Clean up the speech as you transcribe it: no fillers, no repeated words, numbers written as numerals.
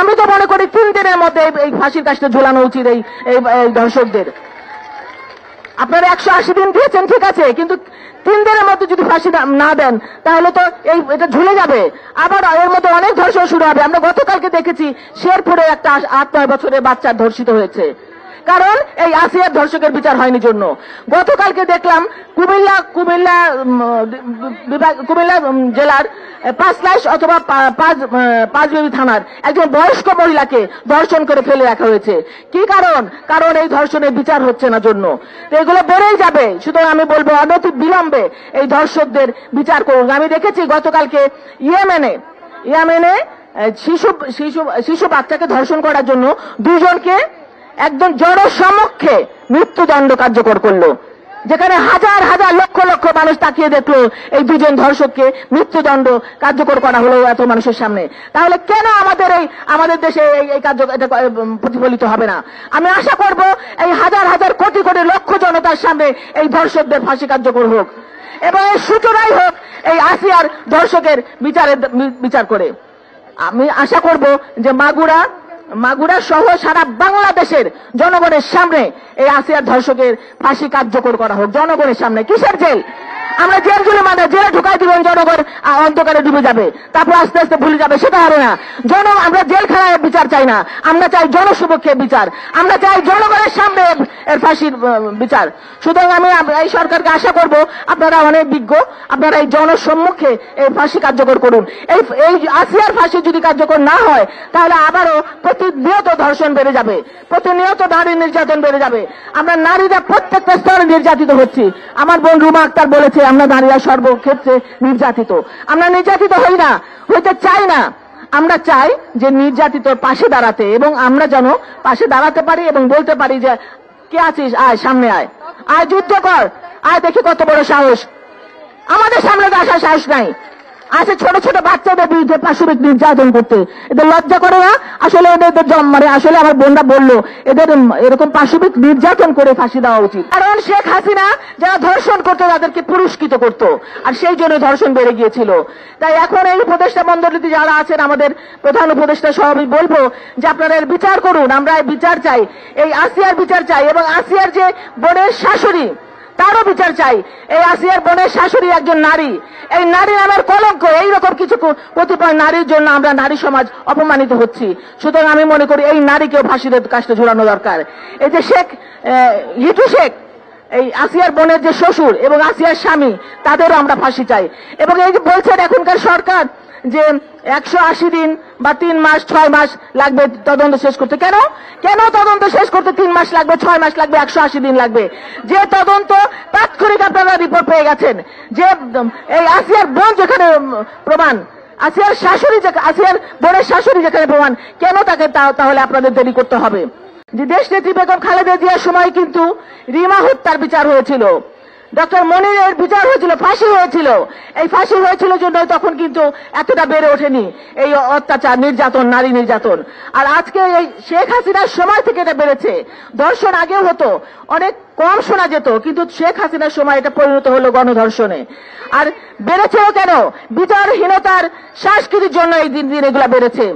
আমি তো মনে করি 3 দিনের মধ্যে এই ফাঁসির কাজটা ঝোলানো উচিত এই ধর্ষকদের। আপনারা 180 দিন দিয়েছেন, ঠিক আছে, কিন্তু 3 দিনের মধ্যে যদি ফাঁসি না দেন তাহলে তো এটা ঝুলে যাবে, আবার এর মধ্যে অনেক ধর্ষণ শুরু হবে। আমরা গতকালকে দেখেছি শেরপুরে একটা 8-9 বছরের বাচ্চা ধর্ষিত হয়েছে, কারণ এই আসিয়ার ধর্ষকের বিচার হয়নি জন্য। গতকালকে দেখলাম কুমিল্লা জেলার 5 অথবা পাঁচবিবি থানার একজন বয়স্ক মহিলাকে ধর্ষণ করে ফেলে রাখা হয়েছে। কি কারণ এই ধর্ষণের বিচার হচ্ছে না জন্য। তো এগুলো বেড়েই যাবে। সুতরাং আমি বলবো অনতি বিলম্বে এই ধর্ষকদের বিচার করুন। আমি দেখেছি গতকালকে ইয়েমেনে শিশু বাচ্চাকে ধর্ষণ করার জন্য 2 জনকে একদম জনসমক্ষে মৃত্যুদণ্ড কার্যকর করলো, যেখানে হাজার হাজার লক্ষ লক্ষ মানুষ তাকিয়ে দেখলো এই 2 জন ধর্ষককে মৃত্যুদণ্ড কার্যকর করা হলো এত মানুষের সামনে। তাহলে কেন আমাদের দেশে এই কার্য এটা প্রতিফলিত হবে না? আমি আশা করব এই হাজার হাজার কোটি কোটি লক্ষ জনতার সামনে এই ধর্ষকদের ফাঁসি কার্যকর হোক এবং এর সূচনাই হোক এই আসিয়ার ধর্ষকের বিচার করে। আমি আশা করব যে মাগুরা সহ সারা বাংলাদেশের জনগণের সামনে এই আসিয়ার ধর্ষকের ফাঁসি কার্যকর করা হোক। জনগণের সামনে। কিসের জেল? আমরা জেলে ঢুকাই দিবেন, জনগণ অন্ধকারে ডুবে যাবে, তারপর আস্তে আস্তে ভুলে যাবে, সেটা হবে না। আমরা জেলখানায় বিচার চাই না, আমরা চাই জনসমক্ষে বিচার, আমরা চাই জনগণের সামনে এর ফাঁসির বিচার। সুতরাং আমি এই সরকারকে আশা করব, আপনারা অনেক বিজ্ঞ, আপনারা এই জনসম্মুখে এই ফাঁসি কার্যকর করুন। এই আসিয়ার ফাঁসি যদি কার্যকর না হয় তাহলে আবারও প্রতিনিয়ত ধর্ষণ বেড়ে যাবে, প্রতিনিয়ত নারী নির্যাতন বেড়ে যাবে। আমরা নারীরা প্রত্যেকটা স্তরে নির্যাতিত হচ্ছি। আমার বোন রুমা আক্তার বলেছে আমরা নারীরা সর্বক্ষেত্রে নির্যাতিত। আমরা নির্যাতিত হইতে চাই না। আমরা চাই যে নির্যাতিতর পাশে দাঁড়াতে, এবং আমরা যেন পাশে দাঁড়াতে পারি এবং বলতে পারি যে কে আছিস, আয় সামনে আয় যুদ্ধ কর, আয় দেখি কত বড় সাহস। আমাদের সামনে তো আসার সাহস নাই। আছে ছোট ছোট বাচ্চাদের বিরুদ্ধে পাশবিক নির্যাতন করতে। এদের লজ্জা করে না? আসলে আসলে আমার বোনরা বললো এদের এরকম পাশবিক নির্যাতন করে ফাঁসি দেওয়া উচিত। কারণ শেখ হাসিনা যারা ধর্ষণ করতো তাদেরকে পুরস্কৃত করতো, আর সেই জন্য ধর্ষণ বেড়ে গিয়েছিল। তাই এখন এই উপদেষ্টা মণ্ডলীতে যারা আছেন, আমাদের প্রধান উপদেষ্টা সহ আমি বলবো যে আপনারা এর বিচার করুন। আমরা এই বিচার চাই, এই আসিয়ার বিচার চাই, এবং আসিয়ার যে বোনের শাশুড়ি তারও বিচার চাই। এই আসিয়ার বোনের শাশুড়ি একজন নারী, এই নারী নামের কলঙ্ক। এইরকম কিছু কতিপয় নারীর জন্য আমরা নারী সমাজ অপমানিত হচ্ছি। সুতরাং আমি মনে করি এই নারীকেও ফাঁসির কাজটা ঝুলানো দরকার। এই যে হিটু শেখ, এই আসিয়ার বোনের যে শ্বশুর এবং আসিয়ার স্বামী, তাদেরও আমরা ফাঁসি চাই। এবং এই যে বলছেন এখনকার সরকার যে 180 দিন বা 3 মাস 6 মাস লাগবে তদন্ত শেষ করতে। কেন তদন্ত শেষ করতে 3 মাস লাগবে, 6 মাস লাগবে, 180 দিন লাগবে? যে তদন্ত তাৎক্ষণিক আপনারা রিপোর্ট পেয়ে গেছেন, যে এই আসিয়ার বোন যেখানে প্রমাণ, আসিয়ার বোনের শাশুড়ি যেখানে প্রমাণ, কেন তাকে তাহলে আপনাদের দেরি করতে হবে? যে দেশনেত্রী বেগম খালেদা জিয়ার সময় কিন্তু রিমা হত্যার বিচার হয়েছিল, ডক্টর মনিরের বিচার হয়েছিল, ফাঁসি হয়েছিল। এই ফাঁসি হয়েছিল জন্য তখন কিন্তু এতটা বেড়ে ওঠেনি এই অত্যাচার, নির্যাতন, নারী নির্যাতন। আর আজকে এই শেখ হাসিনার সময় থেকে এটা বেড়েছে। ধর্ষণ আগেও হতো, অনেক কম শোনা যেত, কিন্তু শেখ হাসিনার সময় এটা পরিণত হলো গণধর্ষণে। আর বেড়েছেও কেন? বিচারহীনতার সংস্কৃতির জন্য এই দিন এগুলা বেড়েছে।